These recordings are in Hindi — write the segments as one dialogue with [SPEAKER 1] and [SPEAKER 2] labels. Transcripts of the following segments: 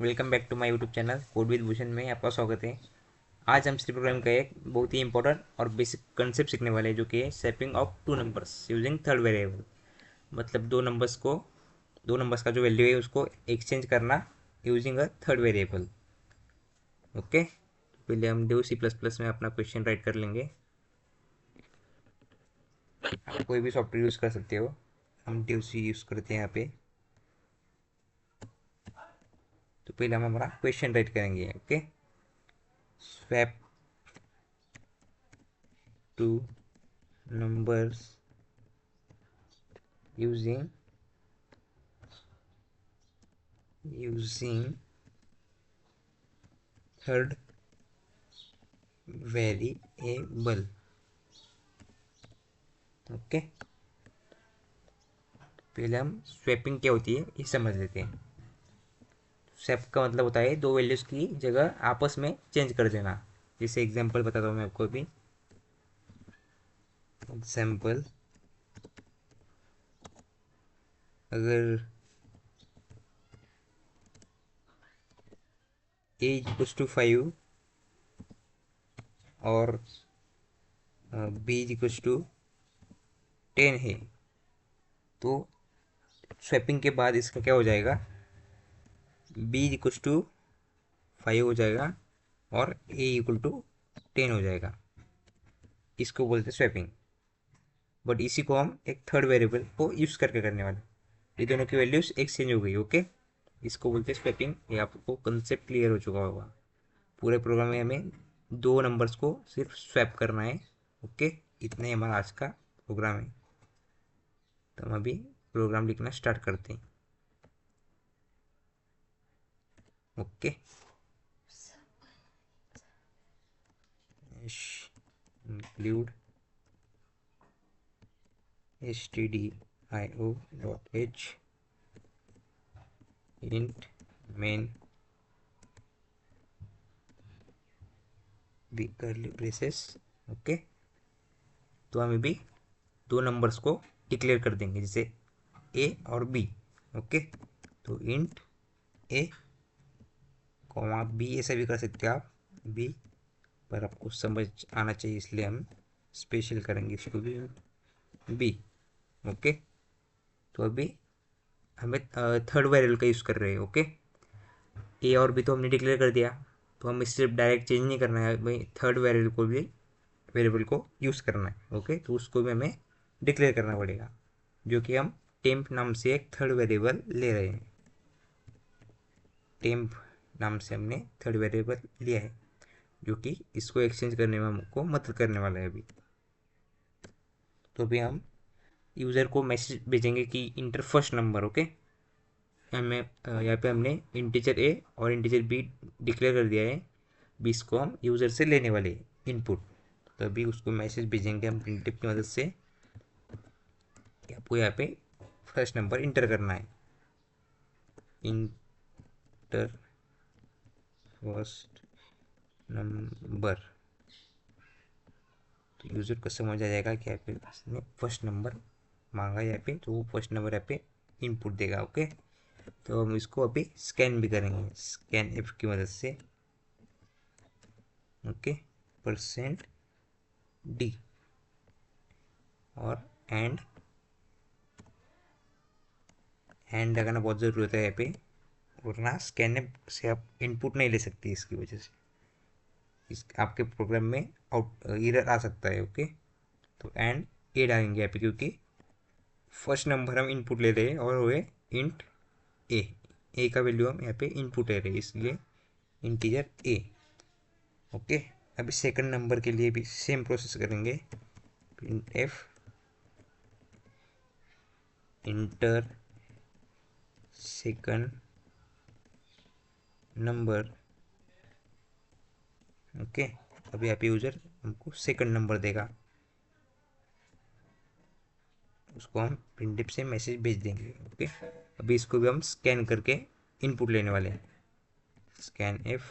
[SPEAKER 1] Welcome back to my YouTube channel code with Bhushan में आपका स्वागत है। आज हम सी प्रोग्राम का एक बहुत ही इंपॉर्टेंट और बेसिक कंसेप्ट सीखने वाले हैं, जो कि है swapping of two numbers using third variable. मतलब दो नंबर्स का जो वैल्यू है उसको एक्सचेंज करना using a third variable. Okay, पहले हम डू सी प्लस प्लस में अपना क्वेश्चन राइट कर लेंगे। आप कोई भी सॉफ्टवेयर यूज़ कर सकते हो, हम डू सी यूज़ करते हैं यहाँ पे। तो पहले हम हमारा क्वेश्चन राइट करेंगे। Okay, swap two numbers using third variable। Okay, पहले हम स्वैपिंग क्या होती है ये समझ लेते हैं। स्वैप का मतलब होता है दो वैल्यूज की जगह आपस में चेंज कर देना। जैसे एग्जांपल बताता हूँ मैं आपको भी। एग्जांपल, अगर a इक्वल्स टू 5 और b इक्वल्स टू 10 है, तो स्वैपिंग के बाद इसका क्या हो जाएगा, b इक्वल्स टू 5 हो जाएगा और a इक्वल टू 10 हो जाएगा। इसको बोलते हैं स्वैपिंग। बट इसी को हम एक थर्ड वेरिएबल को यूज़ करके करने वाले। ये दोनों की वैल्यूज एक्सचेंज हो गई। ओके, इसको बोलते हैं स्वैपिंग। ये आपको कंसेप्ट क्लियर हो चुका होगा। पूरे प्रोग्राम में हमें दो नंबर्स को सिर्फ स्वैप करना है। ओके, इतना ही हमारा आज का प्रोग्राम है। तो हम अभी प्रोग्राम लिखना स्टार्ट करते हैं। Okay, include stdio.h int main the curly braces. Okay, तो हम अभी दो नंबर्स को डिक्लेयर कर देंगे, जैसे ए और बी। ओके, तो इंट ए कॉमा बी, ऐसा भी कर सकते हैं आप बी, पर आपको समझ आना चाहिए इसलिए हम स्पेशल करेंगे इसको भी बी। ओके, तो अभी हमें थर्ड वेरिएबल का यूज़ कर रहे हैं। ओके, ए और बी तो हमने डिक्लेयर कर दिया, तो हमें सिर्फ डायरेक्ट चेंज नहीं करना है भाई, थर्ड वेरिएबल को यूज़ करना है। ओके, तो उसको भी हमें डिक्लेयर करना पड़ेगा, जो कि हम टेम्प नाम से एक थर्ड वेरिएबल ले रहे हैं। टेम्प नाम से हमने थर्ड वेरिएबल लिया है, जो कि इसको एक्सचेंज करने में हमको मदद करने वाला है अभी। तो अभी हम यूज़र को मैसेज भेजेंगे कि इंटर फर्स्ट नंबर। ओके, हमें यहाँ पे हमने इंटीजर ए और इंटीजर बी डिक्लेयर कर दिया है। बीस को हम यूज़र से लेने वाले इनपुट। तो अभी उसको मैसेज भेजेंगे हम प्रिंटिफ की मदद से कि आपको यहाँ पे फर्स्ट नंबर इंटर करना है। इंटर फर्स्ट नंबर, तो यूज़र को समझ आ जाएगा कि यहाँ पे इसने फर्स्ट नंबर मांगा यहाँ पे, तो वो फर्स्ट नंबर यहाँ पे इनपुट देगा। ओके, तो हम इसको अभी स्कैन भी करेंगे स्कैन एफ की मदद से। ओके, परसेंट डी और एंड लगाना बहुत ज़रूरी होता है यहाँ पे, वरना स्कैन एफ से आप इनपुट नहीं ले सकते। इसकी वजह से इस आपके प्रोग्राम में आउट एरर आ सकता है। ओके, तो एंड ए डालेंगे यहाँ पे, क्योंकि फर्स्ट नंबर हम इनपुट ले रहे हैं और वो है इंट ए। ए का वैल्यू हम यहाँ पे इनपुट ले रहे हैं, इसलिए इंटीजर ए। ओके, अभी सेकंड नंबर के लिए भी सेम प्रोसेस करेंगे। Print F inter second number. Okay, अभी यहाँ पे यूज़र हमको सेकंड नंबर देगा, उसको हम प्रिंट से मैसेज भेज देंगे। ओके, अभी इसको भी हम स्कैन करके इनपुट लेने वाले हैं। स्कैन एफ,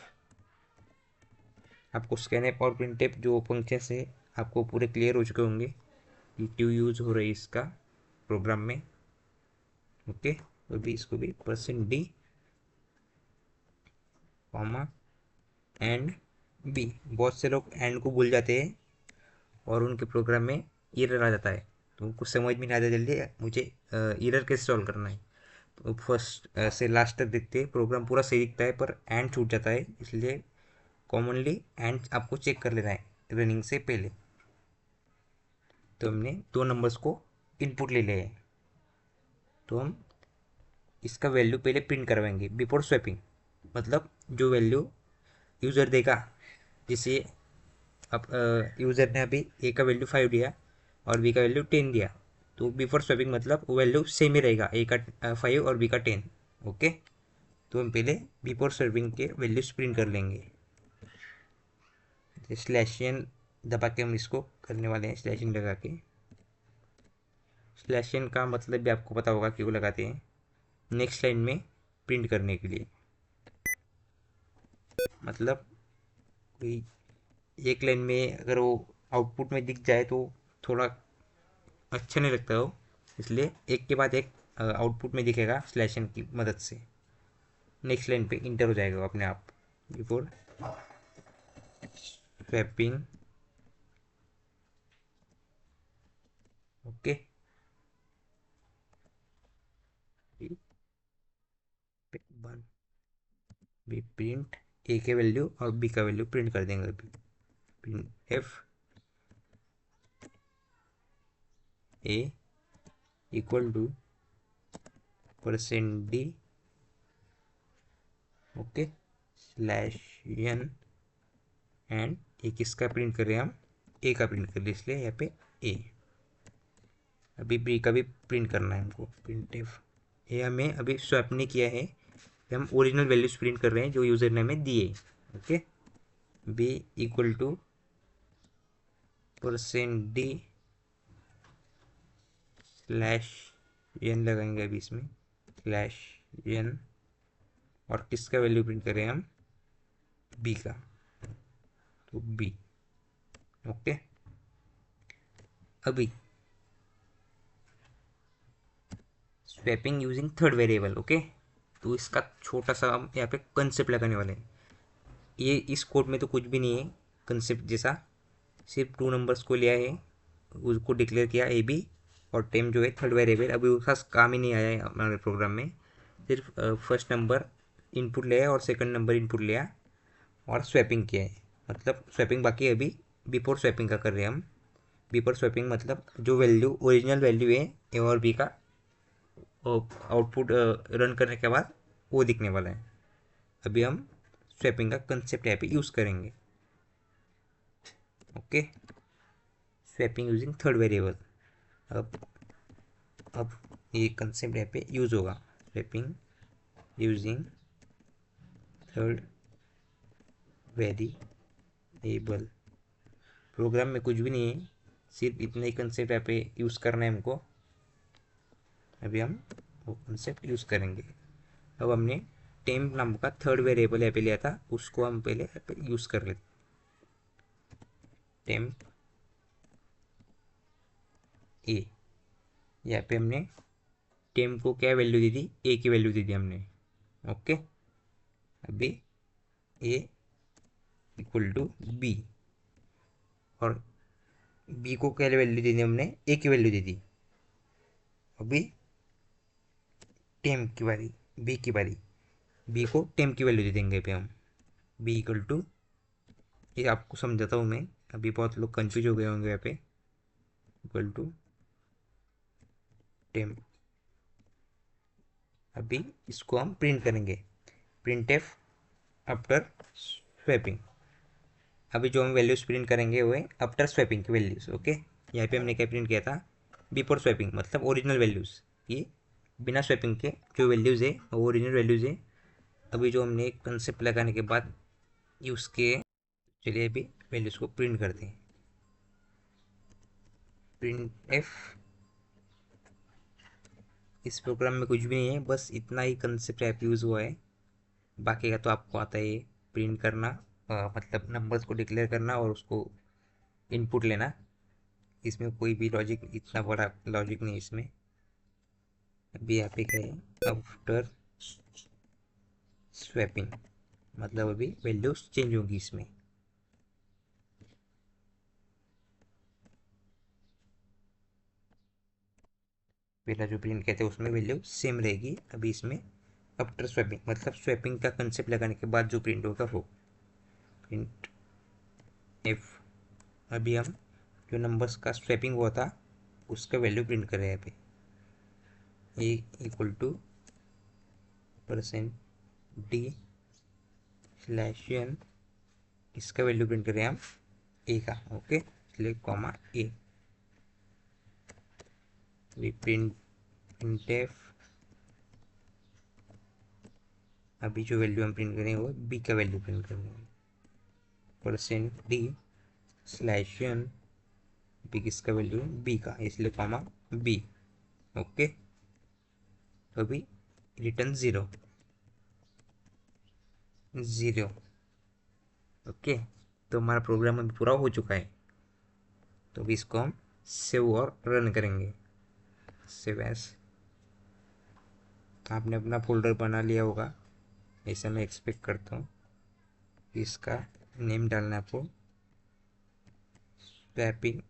[SPEAKER 1] आपको स्कैन एफ और प्रिंट एफ जो फंक्शन है आपको पूरे क्लियर हो चुके होंगे कि क्यों यूज़ हो रही है इसका प्रोग्राम में। ओके, अभी इसको भी percent D comma and B. बहुत से लोग एंड को भूल जाते हैं और उनके प्रोग्राम में एरर आ जाता है, तो कुछ समझ में नहीं आता जल्दी मुझे एरर कैसे सॉल्व करना है। तो फर्स्ट से लास्ट तक देखते हैं, प्रोग्राम पूरा सही दिखता है पर एंड छूट जाता है, इसलिए कॉमनली एंड आपको चेक कर लेना है रनिंग से पहले। तो हमने दो नंबर्स को इनपुट ले लिए हैं, तो हम इसका वैल्यू पहले प्रिंट करवाएंगे बिफोर स्वैपिंग। मतलब जो वैल्यू यूज़र देगा, जैसे अब यूज़र ने अभी ए का वैल्यू 5 दिया और बी का वैल्यू 10 दिया, तो बिफोर स्वैपिंग मतलब वैल्यू सेम ही रहेगा, ए का 5 और बी का 10। ओके, तो हम पहले बिफोर स्वैपिंग के वैल्यूज प्रिंट कर लेंगे। स्लैशियन दबा के हम इसको करने वाले हैं, स्लैशिंग लगा के। स्लैशियन का मतलब भी आपको पता होगा क्यों लगाते हैं, नेक्स्ट लाइन में प्रिंट करने के लिए। मतलब कोई एक लाइन में अगर वो आउटपुट में दिख जाए तो थोड़ा अच्छा नहीं लगता हो, इसलिए एक के बाद एक आउटपुट में दिखेगा स्लैशन की मदद से। नेक्स्ट लाइन पे इंटर हो जाएगा वो अपने आप before swapping. Okay, one B print A के वैल्यू और बी का वैल्यू प्रिंट कर देंगे अभी। Print F A equal to %d। Okay, slash N and A किसका प्रिंट कर रहे हैं हम, ए का प्रिंट कर रहे हैं, इसलिए यहाँ पे ए। अभी बी का भी प्रिंट करना है हमको, प्रिंट एफ। ये हमें अभी स्वैप नहीं किया है, हम ओरिजिनल वैल्यूज प्रिंट कर रहे हैं जो यूज़र ने हमें दिए। Okay, B equal to %d slash N लगाएंगे अभी इसमें, स्लैश एन, और किसका वैल्यू प्रिंट करें हम, बी का, तो बी। ओके, अभी swapping using third variable. Okay, तो इसका छोटा सा हम यहाँ पे कंसेप्ट लगाने वाले हैं। ये इस कोड में तो कुछ भी नहीं है कंसेप्ट जैसा, सिर्फ टू नंबर्स को लिया है, उसको डिक्लेयर किया ए बी, और टेम जो है थर्ड वेरिएबल, अभी उसका काम ही नहीं आया है हमारे प्रोग्राम में। सिर्फ फर्स्ट नंबर इनपुट लिया और सेकंड नंबर इनपुट लिया और स्वैपिंग किया है। मतलब स्वैपिंग बाकी है अभी, बिफोर स्वैपिंग का कर रहे हैं हम। बिफोर स्वैपिंग मतलब जो वैल्यू ओरिजिनल वैल्यू है ए और बी का, आउटपुट रन करने के बाद वो दिखने वाला है। अभी हम स्वैपिंग का कंसेप्ट यहाँ पे यूज़ करेंगे। Okay, swapping using third variable. अब अब ये कंसेप्ट यहाँ पे यूज़ होगा, swapping using third variable. Program में कुछ भी नहीं है, सिर्फ इतने ही कंसेप्ट यहाँ पे यूज़ करना है हमको। अभी हम वो कंसेप्ट यूज़ करेंगे। अब हमने टेम्प नाम का थर्ड वेरिएबल यहाँ पे लिया था, उसको हम पहले यहाँ पे यूज़ कर लेते। टेम्प ए, यहाँ पे हमने टेम्प को क्या वैल्यू दी थी, ए की वैल्यू दी थी हमने। ओके, अभी ए इक्वल टू बी, और बी को क्या वैल्यू दी थी हमने, ए की वैल्यू दी थी। अभी टेम की बारी, बी की बारी, बी को टेम की वैल्यू दे देंगे पे हम। बी इक्वल टू, ये आपको समझाता हूँ मैं, अभी बहुत लोग कंफ्यूज हो गए होंगे यहाँ पे। Equal to temp. अभी इसको हम प्रिंट करेंगे, प्रिंट एफ आफ्टर स्वैपिंग। अभी जो हम वैल्यूज प्रिंट करेंगे वो है आफ्टर स्वैपिंग की वैल्यूज। ओके, यहाँ पे हमने क्या प्रिंट किया था, बिफोर स्वैपिंग मतलब ओरिजिनल वैल्यूज, ये बिना स्वैपिंग के जो वैल्यूज़ है वो ओरिजिनल वैल्यूज़ है। अभी जो हमने कंसेप्ट लगाने के बाद यूज़ किए, चलिए अभी वैल्यूज़ को प्रिंट करते हैं। प्रिंट एफ, इस प्रोग्राम में कुछ भी नहीं है, बस इतना ही कंसेप्ट ऐप यूज़ हुआ है। बाकी का तो आपको आता है, प्रिंट करना, मतलब नंबर्स को डिक्लेयर करना और उसको इनपुट लेना। इसमें कोई भी लॉजिक, इतना बड़ा लॉजिक नहीं इसमें। अभी यहाँ पे क्या है, आफ्टर स्वैपिंग। मतलब अभी वैल्यूज चेंज होगी इसमें। पहला जो प्रिंट कहते हैं उसमें वैल्यू सेम रहेगी, अभी इसमें आफ्टर स्वैपिंग मतलब स्वैपिंग का कंसेप्ट लगाने के बाद जो प्रिंट होगा वो प्रिंट एफ। अभी हम जो नंबर्स का स्वैपिंग हुआ था उसका वैल्यू प्रिंट कर रहे हैं यहाँ पे। A equal to %d slash N, इसका वैल्यू प्रिंट कर रहे हैं हम ए का। ओके, इसलिए कॉमा ए। प्रिंट एफ, अभी जो वैल्यू हम प्रिंट करें वो बी का वैल्यू प्रिंट कर रहे हैं। %d स्लैश एन, बी किसका वैल्यू है बी का, इसलिए कॉमा बी। ओके, तो अभी रिटर्न 0 0। ओके, तो हमारा प्रोग्राम अभी पूरा हो चुका है। तो अभी इसको हम सेव और रन करेंगे। सेव एज, आपने अपना फोल्डर बना लिया होगा ऐसा मैं एक्सपेक्ट करता हूँ। इसका नेम डालना है आपको, swapping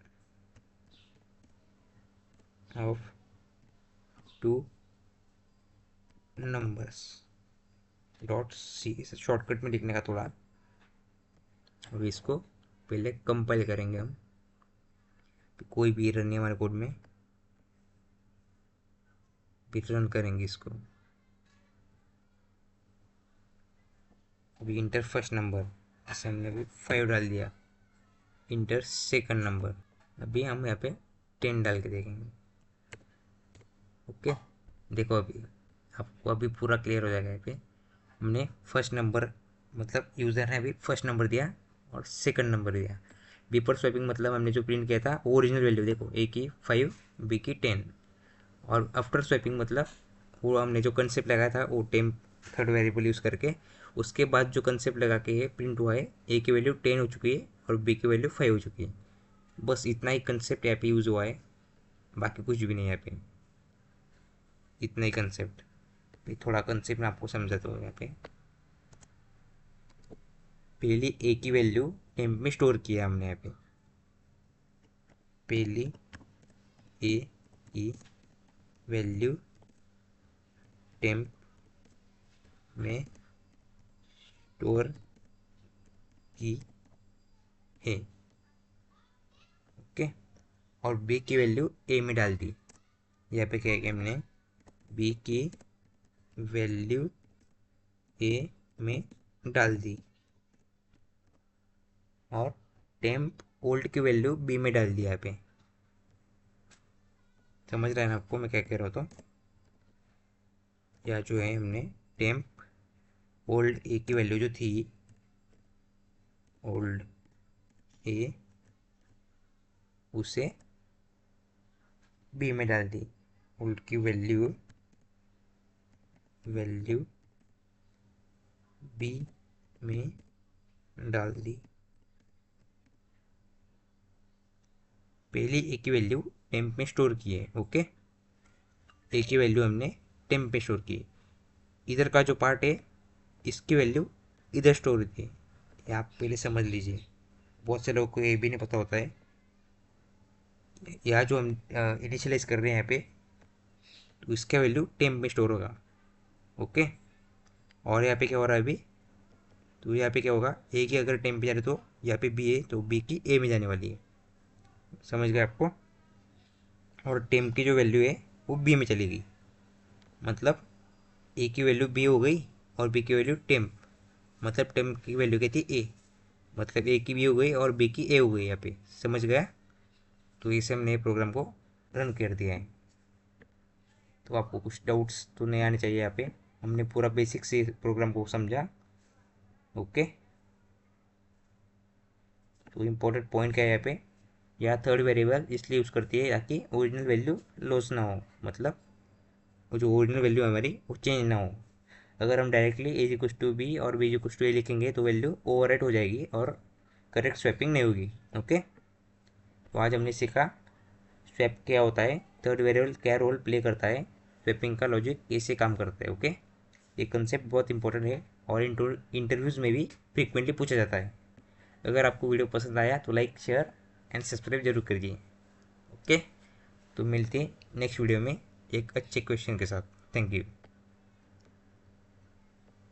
[SPEAKER 1] of two numbers dot C, इसे शॉर्टकट में लिखने का थोड़ा। अभी इसको पहले कंपाइल करेंगे हम, कोई भी एरर नहीं हमारे कोड में, फिर रन करेंगे इसको। अभी इंटर फर्स्ट नंबर, ऐसे हमने अभी 5 डाल दिया। इंटर सेकंड नंबर, अभी हम यहाँ पे 10 डाल के देखेंगे। ओके, देखो अभी आपको अभी पूरा क्लियर हो जाएगा। यहाँ पे हमने फर्स्ट नंबर मतलब यूज़र ने अभी फर्स्ट नंबर दिया और सेकंड नंबर दिया। बिफोर स्वैपिंग मतलब हमने जो प्रिंट किया था वो ओरिजिनल वैल्यू देखो, ए की 5 बी की 10। और आफ्टर स्वैपिंग मतलब वो हमने जो कंसेप्ट लगाया था वो टेम्प थर्ड वेरिएबल यूज़ करके, उसके बाद जो कंसेप्ट लगा के ये प्रिंट हुआ है, ए की वैल्यू 10 हो चुकी है और बी की वैल्यू 5 हो चुकी है। बस इतना ही कंसेप्ट यहाँ पे यूज़ हुआ है, बाकी कुछ भी नहीं है यहाँ पे, इतना ही कंसेप्ट। थोड़ा कंसेप्ट मैं आपको समझाता हूँ। यहाँ पे पहली ए की वैल्यू टेम्प में स्टोर किया हमने यहाँ पे, पहली ए की वैल्यू टेम्प में स्टोर की है। ओके, और बी की वैल्यू ए में डाल दी। यहाँ पे क्या है, हमने बी की वैल्यू ए में डाल दी और टेम्प ओल्ड की वैल्यू बी में डाल दिया। यहाँ पे समझ रहे हैं ना आपको मैं क्या कह रहा हूँ। तो या जो है हमने टेम्प ओल्ड ए की वैल्यू जो थी, ओल्ड ए, उसे बी में डाल दी। ओल्ड की वैल्यू बी में डाल दी। पहली ए की वैल्यू टेम्प में स्टोर की है। ओके, ए की वैल्यू हमने टेम्प में स्टोर की है। इधर का जो पार्ट है इसकी वैल्यू इधर स्टोर होती है, ये आप पहले समझ लीजिए। बहुत से लोगों को ये भी नहीं पता होता है। यहाँ जो हम इनिशियलाइज कर रहे हैं यहाँ पे, तो इसका वैल्यू टेम्प में स्टोर होगा। ओके, और यहाँ पे क्या हो रहा है अभी, तो यहाँ पे क्या होगा, ए की अगर टेम्प पे जा रही तो यहाँ पे बी है तो बी की ए में जाने वाली है। समझ गए आपको। और टेम्प की जो वैल्यू है वो बी में चलेगी, मतलब ए की वैल्यू बी हो गई और बी की वैल्यू टेम्प, मतलब टेम्प की वैल्यू क्या थी ए, मतलब ए की बी हो गई और बी की ए हो गई यहाँ पे। समझ गया। तो इसे हमने प्रोग्राम को रन कर दिया है। तो आपको कुछ डाउट्स तो नहीं आने चाहिए। यहाँ पे हमने पूरा बेसिक से प्रोग्राम को समझा। ओके, तो इम्पोर्टेंट पॉइंट क्या है यहाँ पे, यहाँ थर्ड वेरिएबल इसलिए यूज़ करती है ताकि ओरिजिनल वैल्यू लॉस ना हो, मतलब वो जो ओरिजिनल वैल्यू है हमारी वो चेंज ना हो। अगर हम directly A equal to B और बी इक्वल टू ए लिखेंगे तो वैल्यू ओवरराइट हो जाएगी और करेक्ट स्वैपिंग नहीं होगी। ओके, तो आज हमने सीखा स्वैप क्या होता है, थर्ड वेरिएबल क्या रोल प्ले करता है, स्वैपिंग का लॉजिक कैसे काम करता है। ओके, ये कंसेप्ट बहुत इंपॉर्टेंट है और इंटरव्यूज़ में भी फ्रिक्वेंटली पूछा जाता है। अगर आपको वीडियो पसंद आया तो लाइक, शेयर एंड सब्सक्राइब जरूर करिए। ओके, तो मिलते हैं नेक्स्ट वीडियो में एक अच्छे क्वेश्चन के साथ। Thank you.